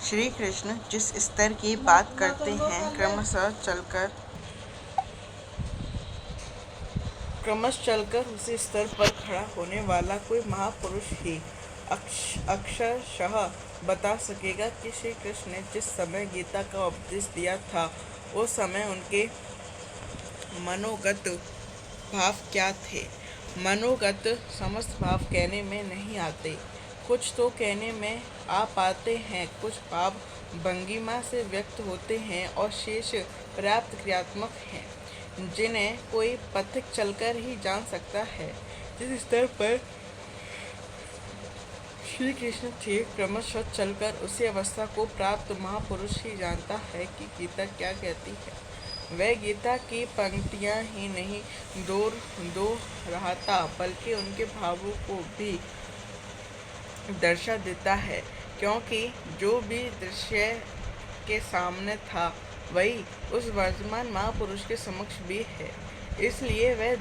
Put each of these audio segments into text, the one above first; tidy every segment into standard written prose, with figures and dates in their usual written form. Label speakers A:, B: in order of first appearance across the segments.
A: श्री कृष्ण जिस स्तर की बात करते हैं, क्रमश चलकर उसी स्तर पर खड़ा होने वाला कोई महापुरुष ही अक्षरशः बता सकेगा कि श्री कृष्ण ने जिस समय गीता का उपदेश दिया था, उस समय उनके मनोगत भाव क्या थे। मनोगत समस्त भाव कहने में नहीं आते, कुछ तो कहने में आ पाते हैं, कुछ भाव भंगिमा से व्यक्त होते हैं और शेष पर्याप्त क्रियात्मक हैं, जिन्हें कोई पथिक चलकर ही जान सकता है। जिस स्तर पर श्री कृष्ण थे, क्रमशः चलकर उसी अवस्था को प्राप्त महापुरुष ही जानता है कि गीता क्या कहती है। वह गीता की पंक्तियां ही नहीं दोहराता, बल्कि उनके भावों को भी दर्शा देता है, क्योंकि जो भी दृश्य के सामने था, वही उस वर्तमान महापुरुष के समक्ष भी है। इसलिए वह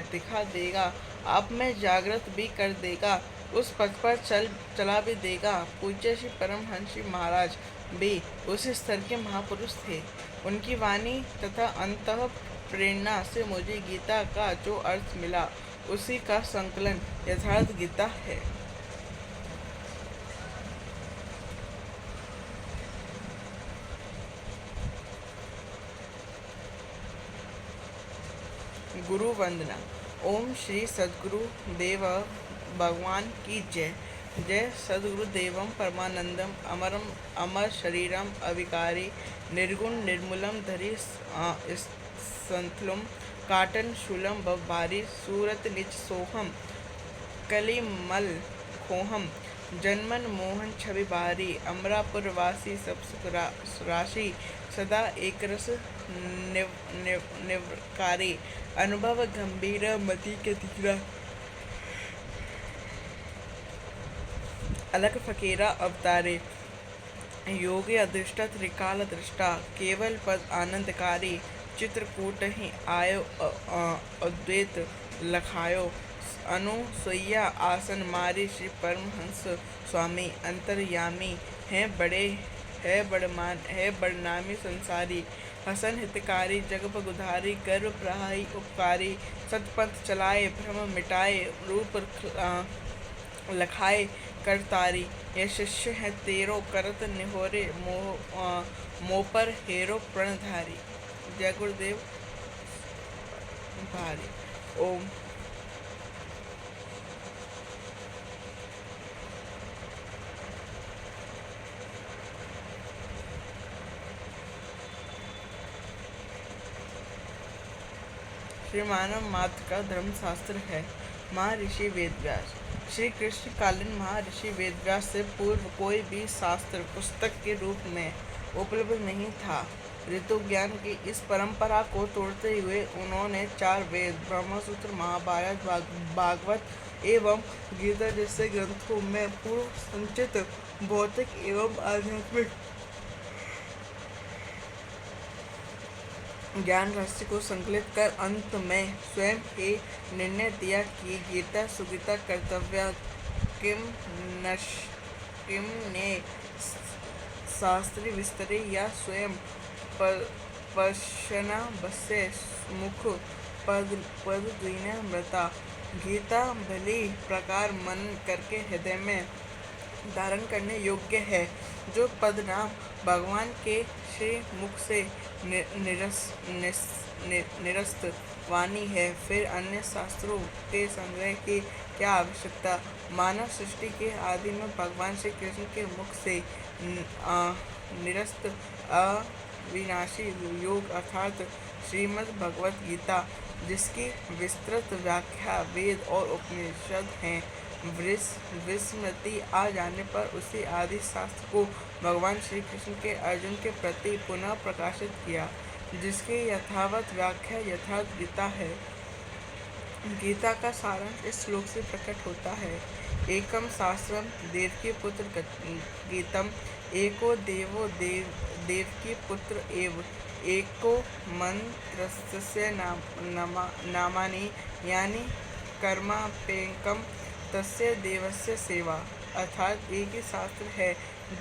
A: दिखा देगा, आप में जागृत भी कर देगा, उस पथ पर चला भी देगा। पूज्य श्री परमहंस जी महाराज भी उसी स्तर के महापुरुष थे। उनकी वाणी तथा अंतः प्रेरणा से मुझे गीता का जो अर्थ मिला, उसी का संकलन यथार्थ गीता है। गुरु वंदना। ओम श्री सद्गुरु देव भगवान की जय। जय सद्गुरु देवम परमानंदम अमर शरीरम अविकारी निर्गुण निर्मूलम धरी संथलुम काटन शूलम भारी सूरत निज सोहम कलिमल खोहम जन्मन मोहन छवि बारी अमरापुर वासी सब सुख राशि सदा एकरस निवकारी अनुभव गंभीर मति के धीरा अलग फकीरा अवतारे योगी अदृष्टा त्रिकाल दृष्टा केवल पद आनंदकारी चित्रकूट ही आयो अद्वैत लखायो अनुसुईया आसन मारी श्री परमहंस स्वामी अंतर्यामी है बड़नामी संसारी हसन हितकारी जगप गुधारी गर्व प्रहाई उपकारी सतपंथ चलाए भ्रम मिटाए रूप लखाए करतारी। यह शिष्य है तेरो करत निहोरे मोपर हेरो प्रणधारी। जय गुरुदेव भारी। ओम श्री मानव मात्र का धर्मशास्त्र है। महर्षि वेदव्यास। श्री कृष्ण कालीन महर्षि वेदव्यास से पूर्व कोई भी शास्त्र पुस्तक के रूप में उपलब्ध नहीं था। ऋतु ज्ञान की इस परंपरा को तोड़ते हुए उन्होंने 4 वेद, ब्रह्मसूत्र, महाभारत, भागवत एवं गीता जैसे ग्रंथों में पूर्व संचित भौतिक एवं आध्यात्मिक ज्ञान रहस्य को संकलित कर अंत में स्वयं ही निर्णय दिया कि गीता सुगीता कर्तव्य किम ने शास्त्री विस्तरे या स्वयं पश्यना बस्य मुख पद द्विना मृता। गीता भली प्रकार मन करके हृदय में धारण करने योग्य है। जो पद नाम भगवान के श्री मुख से निरस्त वाणी है, फिर अन्य शास्त्रों के संग्रह की क्या आवश्यकता। मानव सृष्टि के आदि में भगवान श्री कृष्ण के मुख से निरस्त अविनाशी योग अर्थात श्रीमद् भगवत गीता, जिसकी विस्तृत व्याख्या वेद और उपनिषद हैं, विस्मृति आ जाने पर उसी आदि शास्त्र को भगवान श्री कृष्ण के अर्जुन के प्रति पुनः प्रकाशित किया, जिसकी यथावत व्याख्या यथार्थ गीता है। गीता का सारांश इस श्लोक से प्रकट होता है। एकम शास्त्रम देवकी पुत्र गीतम, एको देवो देवकी पुत्र एव, एको मंत्रस्य नामानि यानि कर्मापेकम तस्य देवस्य सेवा, अर्थात एक ही शास्त्र है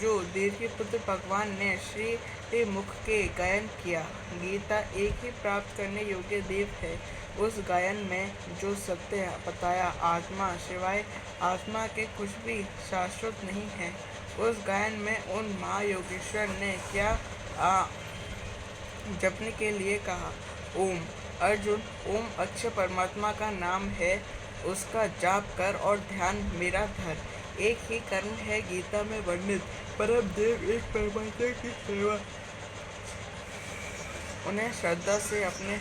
A: जो देव के पुत्र भगवान ने श्री मुख के गायन किया। गीता एक ही प्राप्त करने योग्य देव है। उस गायन में जो सत्य बताया, आत्मा सिवाय आत्मा के कुछ भी शाश्वत नहीं है। उस गायन में उन महायोगेश्वर ने क्या जपने के लिए कहा। ओम। अर्जुन, ओम अक्षय परमात्मा का नाम है, उसका जाप कर और ध्यान मेरा धर। एक ही कर्म है गीता में वर्णित, परम देव एक परमात्मा की सेवा। उन्हें श्रद्धा से अपने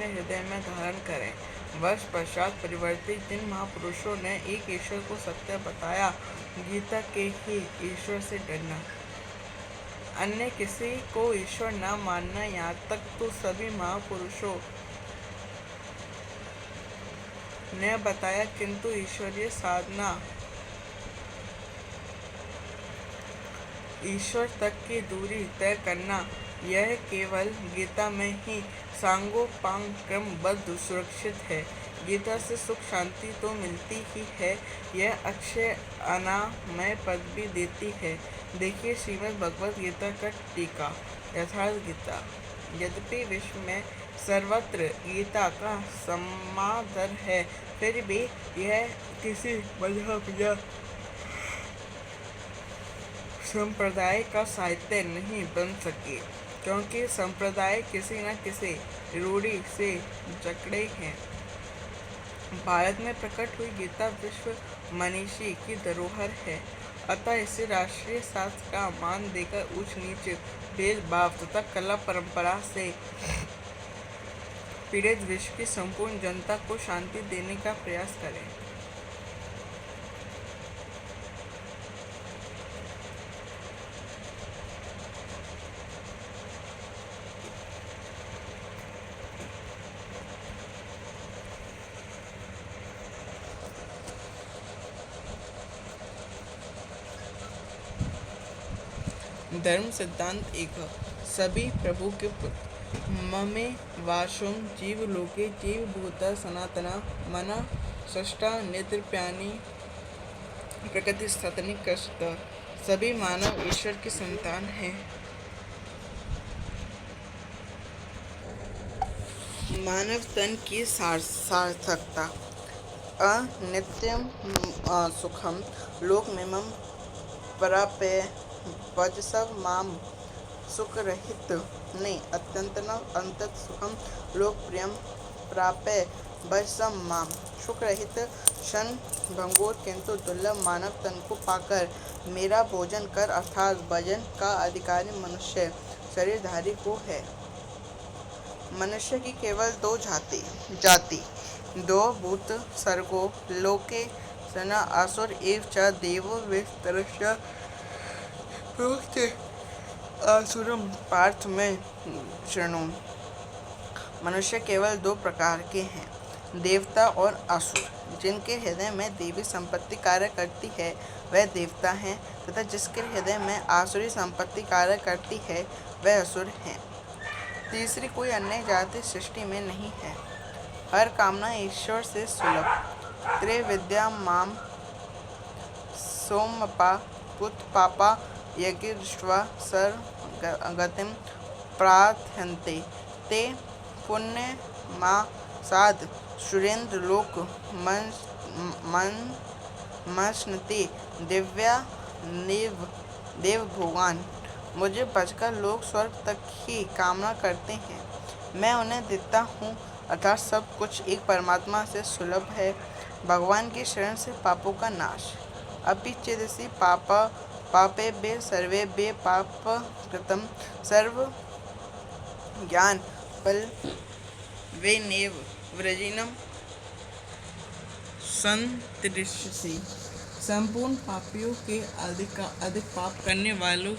A: हृदय में धारण करें। वर्ष पश्चात परिवर्तित जिन महापुरुषों ने एक ईश्वर को सत्य बताया, गीता के ही ईश्वर से डरना, अन्य किसी को ईश्वर न मानना, यहाँ तक तो सभी महापुरुषों ने बताया, किंतु ईश्वरीय साधना, ईश्वर तक की दूरी तय करना, यह केवल गीता में ही सांगोपांग क्रमबद्ध सुरक्षित है। गीता से सुख शांति तो मिलती ही है, यह अक्षय अनामय पद भी देती है। देखिए श्रीमद् भगवद गीता का टीका। यथार्थ गीता। यद्यपि विश्व में सर्वत्र गीता का समादर है, फिर भी यह किसी मजहब या संप्रदाय का साहित्य नहीं बन सकी, क्योंकि संप्रदाय किसी न किसी रूढ़ि से जकड़े हैं। भारत में प्रकट हुई गीता विश्व मनीषी की धरोहर है, अतः इसे राष्ट्रीय शास्त्र का मान देकर ऊंच नीच, भेदभाव तथा कला परंपरा से पीड़ित विश्व की संपूर्ण जनता को शांति देने का प्रयास करें। धर्म सिद्धांत एक। सभी प्रभु के पुत्र। ममे वाशुम जीव लोके जीव भूता सनातना मना सष्टा निद्रप्यानी प्रकृति सतनी कष्ट। सभी मानव ईश्वर की संतान हैं। मानव तन की सार्थकता। अनित्यम सुखम लोकमिमं प्राप्य वजसव माम सुख रहित ने अंतत सुखम लोकप्रियम प्राप्य वजसम माम सुख रहित क्षण भंगुर किंतु दुर्लभ मानव तन को पाकर मेरा भोजन कर, अर्थात भजन का अधिकारी मनुष्य शरीरधारी को है। मनुष्य की केवल दो जाति, दो भूत सर्गो लोके सना असुर एव च देवो विस्तरस्य आसुरम पार्थ में शृणु। मनुष्य केवल दो प्रकार के हैं, देवता और असुर। जिनके हृदय में देवी संपत्ति कार्य करती है वह देवता हैं, तथा जिसके हृदय में आसुरी संपत्ति कार्य करती है वह असुर हैं। तीसरी कोई अन्य जाति सृष्टि में नहीं है। हर कामना ईश्वर से सुलभ। त्रिविद्या माम सोमपा पुत्पापा यज्ञदृष्ट्वा सर्वगतिं प्रार्थयन्ते ते पुण्यमासाद सुरेन्द्र लोक मश्नते दिव्या देव भोगान। मुझे बचकर लोग स्वर्ग तक ही कामना करते हैं, मैं उन्हें देता हूँ, अर्थात सब कुछ एक परमात्मा से सुलभ है। भगवान की शरण से पापों का नाश। अपि चेदसि पापेभ्यः सर्वेभ्यः पापकृतं सर्व ज्ञान फल वेनेव वृजिनं संतरिष्यसि। संपूर्ण पापियों के अधिक पाप करने वालों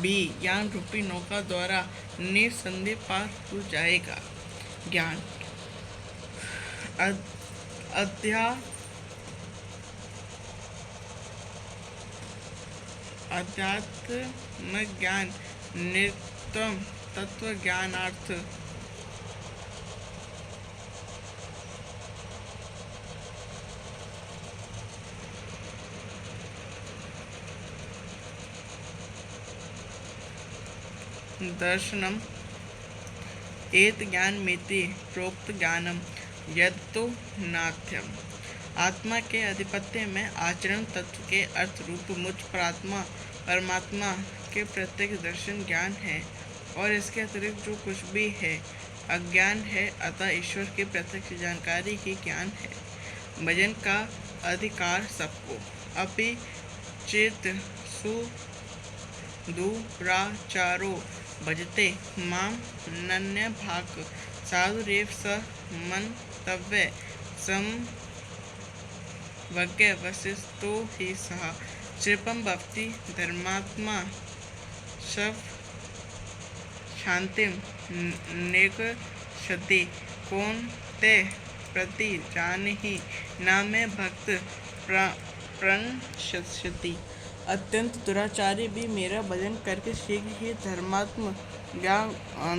A: भी ज्ञान रूपी नौका द्वारा निसंदेह पार हो जाएगा। ज्ञान। अध्यात्म ज्ञान नित्यम तत्व ज्ञानार्थ। दर्शनम एत ज्ञानमिति प्रोक्त ज्ञानम यत्तु नाथ्यम। आत्मा के अधिपत्य में आचरण तत्व के अर्थ रूप मुझ परमात्मा के प्रत्यक्ष दर्शन ज्ञान है, और इसके अतिरिक्त जो कुछ भी है अज्ञान है। अतः ईश्वर की प्रत्यक्ष जानकारी ही ज्ञान है। भजन का अधिकार सबको। अपि चेत सुदूराचारो भजते माम नन्य भाग साधुरेव स मंतव्य समवज्ञ वसिष्ठो ही सह क्षिपम भवति धर्मात्मा शव शांतिम नेकषति कौन ते प्रति जानिहि न में भक्त प्रणश्यति। अत्यंत दुराचारी भी मेरा भजन करके शीघ्र ही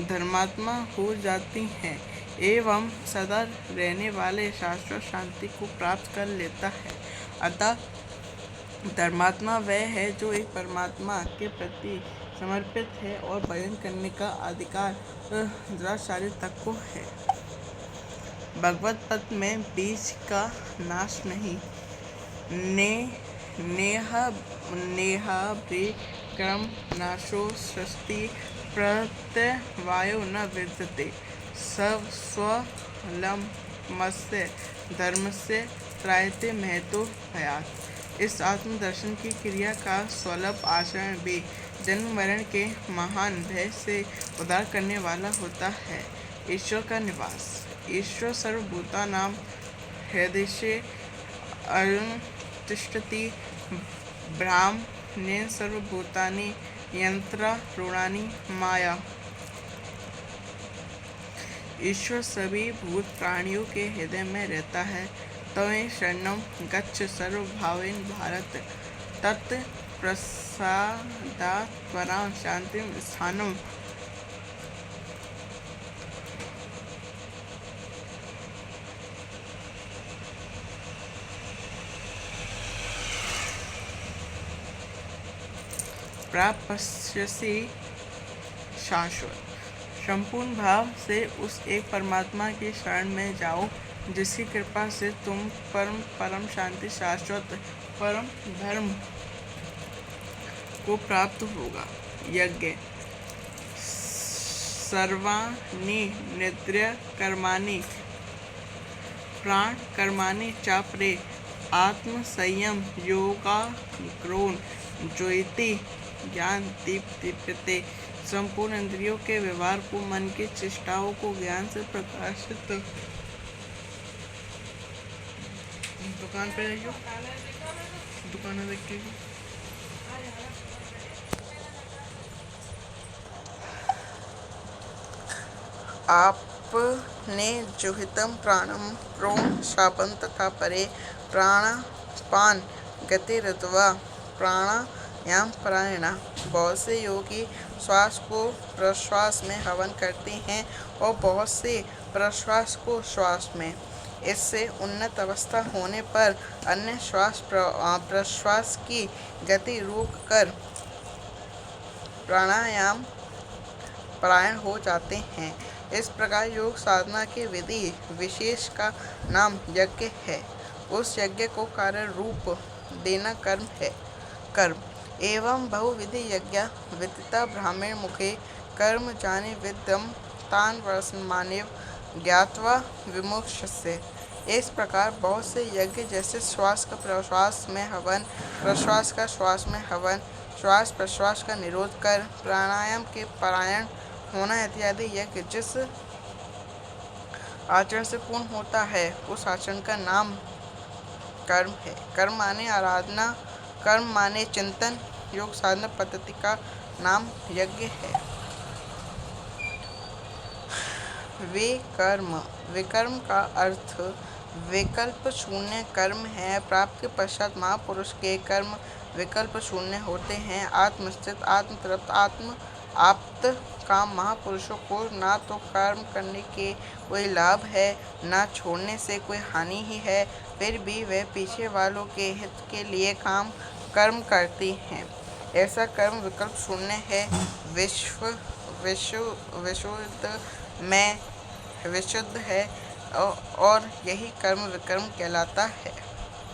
A: धर्मात्मा हो जाती हैं एवं सदा रहने वाले शाश्वत शांति को प्राप्त कर लेता है। अतः धर्मात्मा वह है जो एक परमात्मा के प्रति समर्पित है, और भजन करने का अधिकार दुराचारी तक को है। भगवत पद में बीज का नाश नहीं। नेहाभिक्रम नाशो सृष्टि प्रत्यवायो न विद्यते स्वलमस्य धर्मस्य त्रायते महतो भयात्। इस आत्मदर्शन की क्रिया का स्वलभ आचरण भी जन्म मरण के महान भय से उद्धार करने वाला होता है। ईश्वर का निवास। ईश्वर सर्वभूतानां हृदये तिष्ठति ब्रह्मण्येन सर्वभूतानि यंत्रारूढ़ानि माया। ईश्वर सभी भूत प्राणियों के हृदय में रहता है। तमें शरणं गच्छ सर्वभावेन भारत तत्प्रसादात् परां शांतिं स्थानम्। प्राप्स्यसि शाश्वत। संपूर्ण भाव से उस एक परमात्मा की शरण में जाओ, जिसकी कृपा से तुम परम शांति शाश्वत परम धर्म को प्राप्त होगा। यज्ञ। सर्वाणि निद्र्य कर्माणि प्राण कर्माणि चापरे आत्म संयम योगा ग्रोन ज्योति ज्ञान दीप्यते। संपूर्ण इंद्रियों के व्यवहार को, मन की चेष्टाओं को ज्ञान से प्रकाशित। दुकान पे जाइयो, दुकान देखिए। आपने जुहितम प्राणम प्रोम शापन तथा परे प्राणापान गतिरत्वा प्राणायाम परायणा। बहुत से योगी श्वास को प्रश्वास में हवन करते हैं और बहुत से प्रश्वास को श्वास में। इससे उन्नत अवस्था होने पर अन्य श्वास प्रश्वास की गति रोककर प्राणायाम परायण हो जाते हैं। इस प्रकार योग साधना के विधि विशेष का नाम यज्ञ है। उस यज्ञ को कार्य रूप देना कर्म है। कर्म एवं बहुविधि यज्ञ विदिता ब्राह्मण मुखे कर्म जाने विद्यम तान वर्षमानेव ज्ञात्वा विमुक्षसे। इस प्रकार बहुत से यज्ञ जैसे श्वास का प्रश्वास में हवन, प्रश्वास का श्वास में हवन, श्वास प्रश्वास का निरोध कर प्राणायाम के परायण होना इत्यादि यज्ञ जिस आचरण से पूर्ण होता है उस आचरण का नाम कर्म है। कर्म माने आराधना, कर्म माने चिंतन। योग साधना पद्धति का नाम यज्ञ है। विकर्म का अर्थ विकल्प शून्य कर्म है। प्राप्त के पश्चात महापुरुष के कर्म विकल्प शून्य होते हैं। आत्मस्थित, आत्मतृप्त, आत्म आप्त काम महापुरुषों को ना तो कर्म करने के कोई लाभ है, ना छोड़ने से कोई हानि ही है, फिर भी वे पीछे वालों के हित के लिए कर्म करती हैं। ऐसा कर्म विकल्प शून्य है। विशुद्ध में विशुद्ध है और यही कर्म विकर्म कहलाता है।